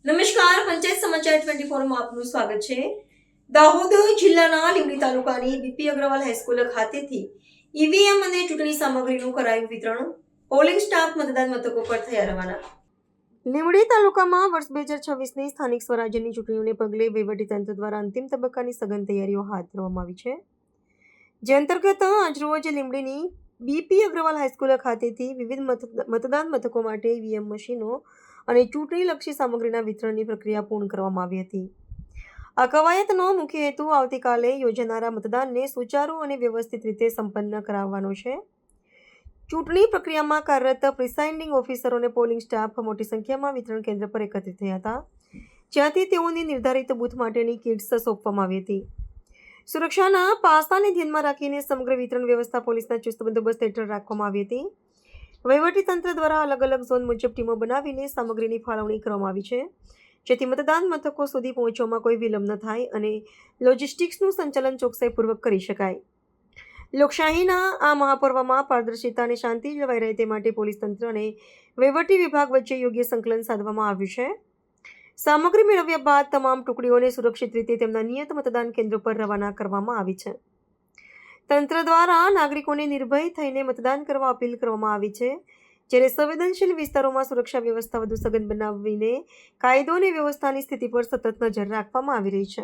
નમસ્કાર, પંચાયત સમાચાર 24 માં આપનું સ્વાગત છે. દાહોદ જિલ્લાના લીંબડી તાલુકાની બીપી અગ્રવાલ હાઈસ્કૂલ ખાતેથી ઈવીએમ અને ચૂંટણી સામગ્રીનું કરાયું વિતરણ. પોલિંગ સ્ટાફ મતદાન મથકો પર થયા રવાના. લીંબડી તાલુકામાં વર્ષ 2026ની સ્થાનિક સ્વરાજ્યની ચૂંટણીઓને પગલે વહીવટીતંત્ર દ્વારા અંતિમ તબક્કાની સઘન તૈયારીઓ હાથ ધરવામાં આવી છે. જે અંતર્ગત આજરોજ લીંબડીની બીપી અગ્રવાલ હાઈસ્કૂલ ખાતેથી વિવિધ મતદાન મથકો માટે ઈવીએમ મશીનો અને ચૂંટણીલક્ષી સામગ્રીના વિતરણની પ્રક્રિયા પૂર્ણ કરવામાં આવી હતી. આ કવાયતનો મુખ્ય હેતુ આવતીકાલે યોજાનારા મતદાનને સુચારુ અને વ્યવસ્થિત રીતે સંપન્ન કરાવવાનો છે. ચૂંટણી પ્રક્રિયામાં કાર્યરત પ્રિસાઇડિંગ ઓફિસરો અને પોલિંગ સ્ટાફ મોટી સંખ્યામાં વિતરણ કેન્દ્ર પર એકત્રિત થયા હતા, જ્યાંથી તેઓની નિર્ધારિત બૂથ માટેની કિટ્સ સોંપવામાં આવી હતી. સુરક્ષાના પાસાને ધ્યાનમાં રાખીને સમગ્ર વિતરણ વ્યવસ્થા પોલીસના ચુસ્ત બંદોબસ્ત હેઠળ રાખવામાં આવી હતી. વહીવટીતંત્ર દ્વારા અલગ અલગ ઝોન મુજબ ટીમો બનાવીને સામગ્રીની ફાળવણી કરવામાં આવી છે, જેથી મતદાન મથકો સુધી પહોંચવામાં કોઈ વિલંબ ન થાય અને લોજિસ્ટિક્સનું સંચાલન ચોકસાઈપૂર્વક કરી શકાય. લોકશાહીના આ મહાપર્વમાં પારદર્શિતા અને શાંતિ જળવાઈ રહે તે માટે પોલીસ તંત્ર અને વહીવટી વિભાગ વચ્ચે યોગ્ય સંકલન સાધવામાં આવ્યું છે. સામગ્રી મેળવ્યા બાદ તમામ ટુકડીઓને સુરક્ષિત રીતે તેમના નિયત મતદાન કેન્દ્રો પર રવાના કરવામાં આવી છે. તંત્ર દ્વારા નાગરિકોને નિર્ભય થઈને મતદાન કરવા અપીલ કરવામાં આવી છે, જ્યારે સંવેદનશીલ વિસ્તારોમાં સુરક્ષા વ્યવસ્થા વધુ સઘન બનાવીને કાયદો અને વ્યવસ્થાની સ્થિતિ પર સતત નજર રાખવામાં આવી રહી છે.